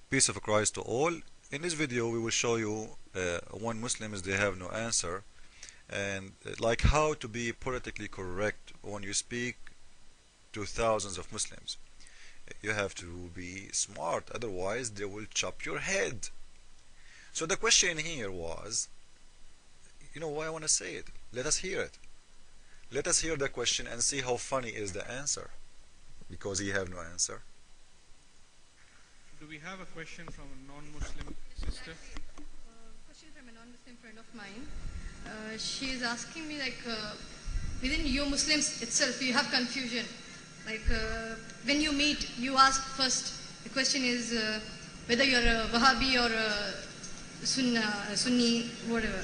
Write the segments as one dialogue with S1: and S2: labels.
S1: Peace of Christ to all. In this video we will show you when Muslims they have no answer, and like how to be politically correct when you speak to thousands of Muslims. You have to be smart, otherwise they will chop your head. So the question here was, you know why I want to say it? Let us hear it. Let us hear the question and see how funny is the answer, because he have no answer.
S2: Do we have a question from a non-Muslim sister?
S3: Question from a non-Muslim friend of mine. She is asking me within you Muslims itself you have confusion. When you meet, you ask first. The question is whether you are a Wahhabi or a Sunni, whatever.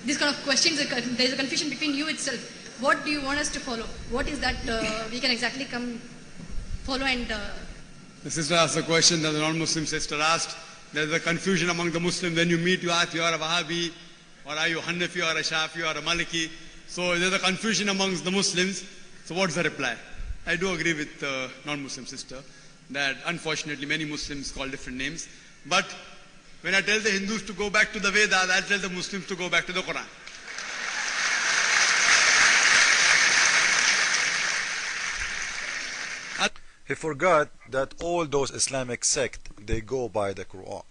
S3: These kind of questions, there is a confusion between you itself. What do you want us to follow? What is that we can exactly come follow and...
S4: The sister asked a question that the non-Muslim sister asked. There is a confusion among the Muslims. When you meet, you ask, you are a Wahhabi, or are you Hanafi, or a Shafi, or a Maliki. So there is a confusion amongst the Muslims. So what's the reply? I do agree with the non-Muslim sister that unfortunately many Muslims call different names. But when I tell the Hindus to go back to the Vedas, I tell the Muslims to go back to the Quran.
S1: He forgot that all those Islamic sects they go by the Quran.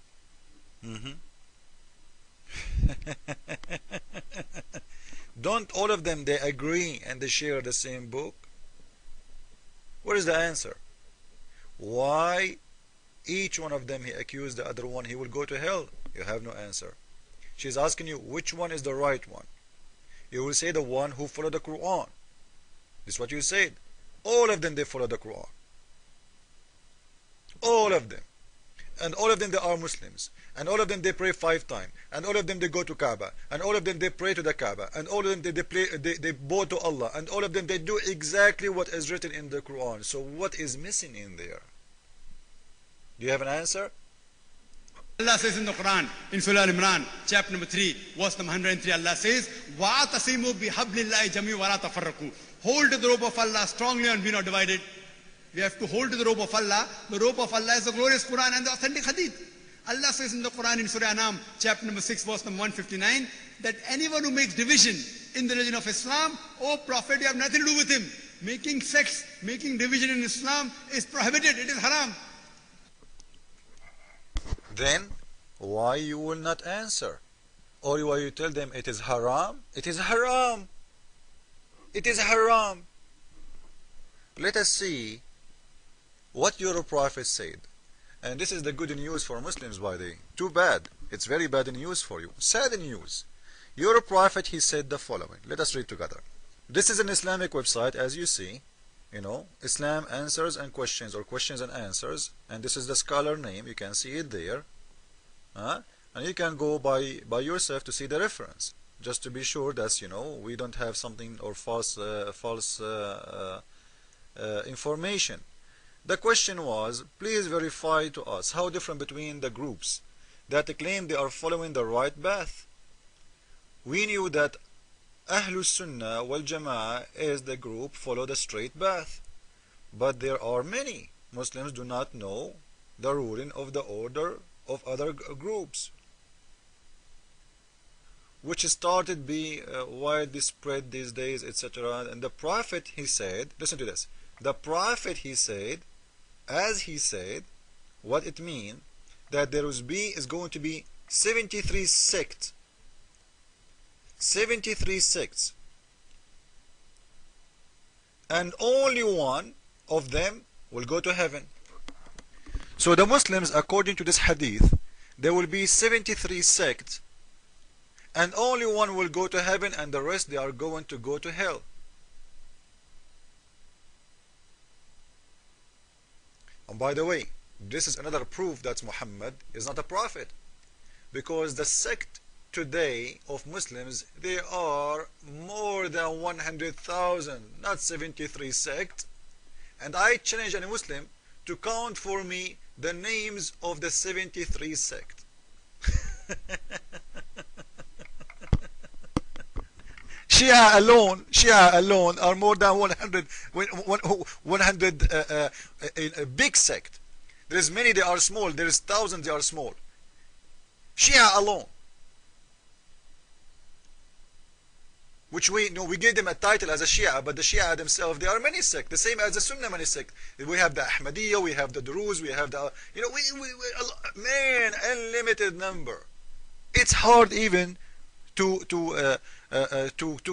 S1: Don't all of them they agree and they share the same book? What is the answer? Why each one of them he accused the other one he will go to hell? You have no answer. She's asking you which one is the right one. You will say the one who followed the Quran. This is what you said. All of them they follow the Quran. All of them. And all of them they are Muslims. And all of them they pray 5 times. And all of them they go to Kaaba. And all of them they pray to the Kaaba. And all of them they bow to Allah. And all of them they do exactly what is written in the Quran. So what is missing in there? Do you have an answer?
S4: Allah says in the Quran, in Surah Al-Imran, chapter number 3, verse number 103, Allah says, وَاعْتَصِمُوا بِحَبْلِ اللَّهِ جَمِيعًا وَلَا تَفَرَّقُوا. Hold to the rope of Allah strongly and be not divided. We have to hold to the rope of Allah. The rope of Allah is the glorious Quran and the authentic Hadith. Allah says in the Quran in Surah Anam, chapter number 6, verse number 159, that anyone who makes division in the religion of Islam, O Prophet, you have nothing to do with him. Making sects, making division in Islam is prohibited. It is haram.
S1: Then why you will not answer? Or why you tell them it is haram? It is haram. It is haram. Let us see what your Prophet said. And this is the good news for Muslims, by the way. Too bad. It's very bad news for you. Sad news. Your Prophet, he said the following. Let us read together. This is an Islamic website, as you see. You know, Islam answers and questions, or questions and answers. And this is the scholar name. You can see it there. And you can go by yourself to see the reference, just to be sure that, you know, we don't have something or false information. The question was, please verify to us how different between the groups that claim they are following the right path. We knew that Ahlus Sunnah wal Jama'ah is the group follow the straight path, but there are many Muslims do not know the ruling of the order of other groups, which started be widely spread these days, etc. And the Prophet, he said, listen to this, the Prophet, he said, as he said, what it means, that there is going to be 73 sects. 73 sects. And only one of them will go to heaven. So the Muslims, according to this hadith, there will be 73 sects, and only one will go to heaven, and the rest they are going to go to hell. And by the way, this is another proof that Muhammad is not a prophet, because the sect today of Muslims, they are more than 100,000, not 73 sects. And I challenge any Muslim to count for me the names of the 73 sects. Shia alone are more than 100 big sect. There is many, they are small. There is thousands, they are small. Shia alone, which we know, we gave them a title as a Shia, but the Shia themselves, they are many sects, the same as the Sunnah many sect. We have the Ahmadiyya, we have the Druze, we have the, you know, man, unlimited number. It's hard even to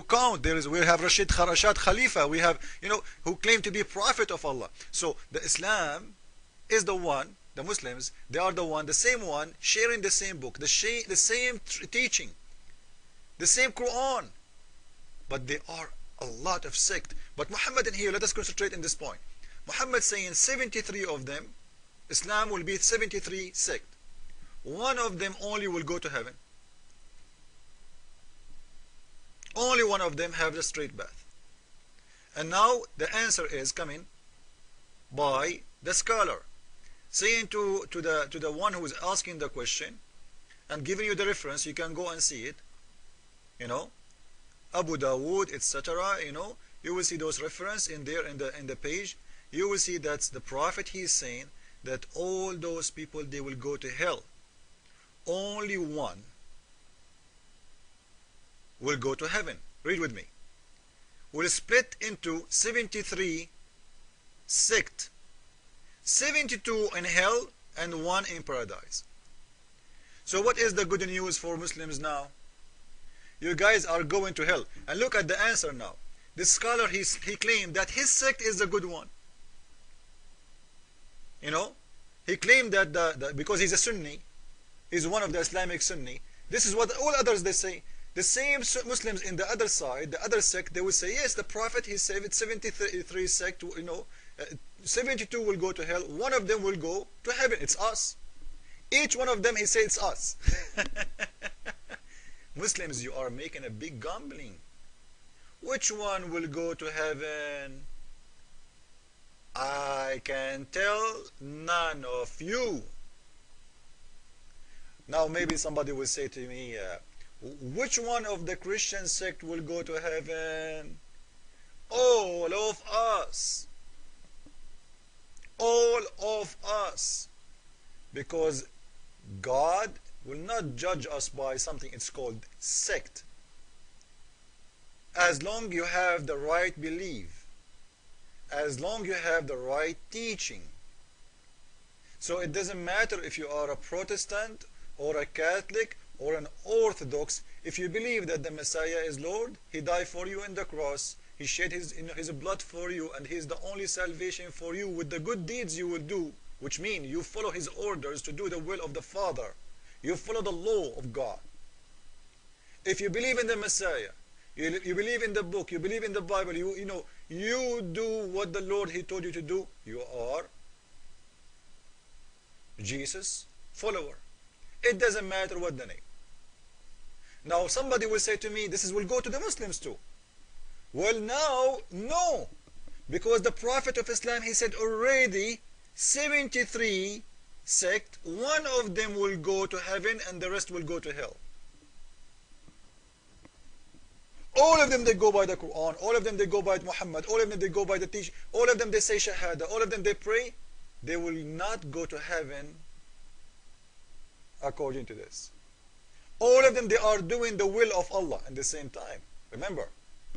S1: count. We have Rashid Kharashat Khalifa, we have, you know, who claim to be prophet of Allah. So the Islam is the one, the Muslims, they are the one, the same one, sharing the same book, the same teaching, the same Quran. But there are a lot of sects. But Muhammad in here, let us concentrate in this point. Muhammad saying 73 of them, Islam will be 73 sects. One of them only will go to heaven. Only one of them have the straight path. And now the answer is coming by the scholar, saying to the one who is asking the question and giving you the reference. You can go and see it, you know, Abu Dawood, etc. You know, you will see those references in there in the page. You will see that the Prophet, he is saying that all those people, they will go to hell. Only one will go to heaven. Read with me. Will split into 73 sects, 72 in hell and 1 in paradise. So what is the good news for Muslims now? You guys are going to hell. And look at the answer now. This scholar, he claimed that his sect is the good one. You know, he claimed that because he's a Sunni, he's one of the Islamic Sunni. This is what all others they say. The same Muslims in the other side, the other sect, they will say, yes, the Prophet, he said it's 73 sect, you know, 72 will go to hell, one of them will go to heaven. It's us. Each one of them, he said it's us. Muslims, you are making a big gambling. Which one will go to heaven? I can tell none of you. Now maybe somebody will say to me, which one of the Christian sect will go to heaven? All of us. All of us. Because God will not judge us by something it's called sect. As long you have the right belief, as long you have the right teaching. So it doesn't matter if you are a Protestant or a Catholic or an Orthodox. If you believe that the Messiah is Lord, he died for you on the cross, he shed his blood for you, and he is the only salvation for you with the good deeds you will do, which mean you follow his orders to do the will of the Father. You follow the law of God. If you believe in the Messiah, you believe in the book, you believe in the Bible, you know, you do what the Lord, he told you to do, you are Jesus follower. It doesn't matter what the name. Now somebody will say to me, this will go to the Muslims too. Well now, no. Because the Prophet of Islam, he said already 73 sect, one of them will go to heaven and the rest will go to hell. All of them, they go by the Quran, all of them, they go by Muhammad, all of them, they go by the teaching, all of them, they say Shahada, all of them, they pray. They will not go to heaven according to this. All of them, they are doing the will of Allah at the same time. Remember,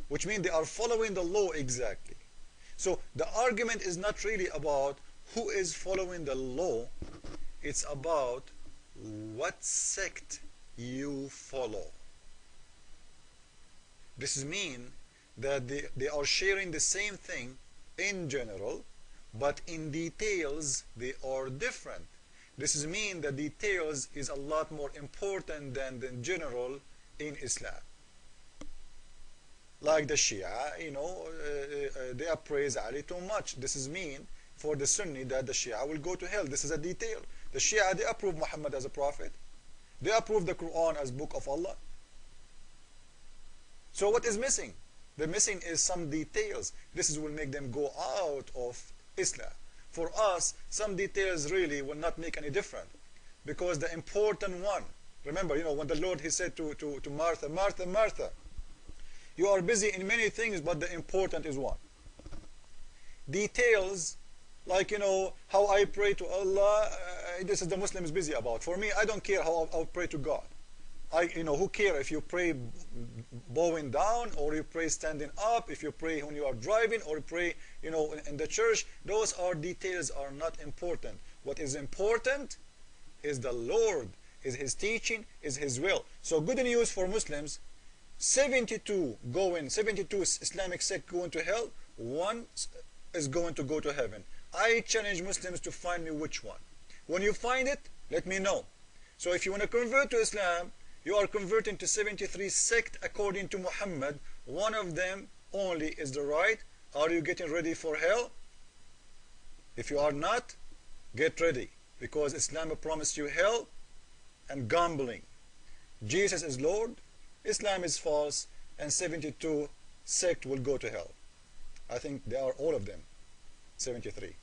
S1: which means they are following the law exactly. So the argument is not really about who is following the law. It's about what sect you follow. This means that they are sharing the same thing in general, but in details they are different. This means that details is a lot more important than the general in Islam. Like the Shia, you know, they praise Ali too much. This is mean for the Sunni that the Shia will go to hell. This is a detail. The Shia, they approve Muhammad as a prophet. They approve the Quran as book of Allah. So what is missing? The missing is some details. This will make them go out of Islam. For us, some details really will not make any difference. Because the important one, remember, you know, when the Lord, he said to Martha, Martha, Martha, you are busy in many things, but the important is one. Details Like, how I pray to Allah, this is the Muslims busy about. For me, I don't care how I pray to God. Who care if you pray bowing down, or you pray standing up, if you pray when you are driving, or you pray, in the church. Those are details, are not important. What is important is the Lord, is His teaching, is His will. So good news for Muslims, 72 Islamic sect going to hell, one is going to go to heaven. I challenge Muslims to find me which one. When you find it, let me know. So if you want to convert to Islam, you are converting to 73 sect according to Muhammad. One of them only is the right. Are you getting ready for hell? If you are not, get ready, because Islam promised you hell and gambling. Jesus is Lord, Islam is false, and 72 sect will go to hell. I think they are all of them, 73.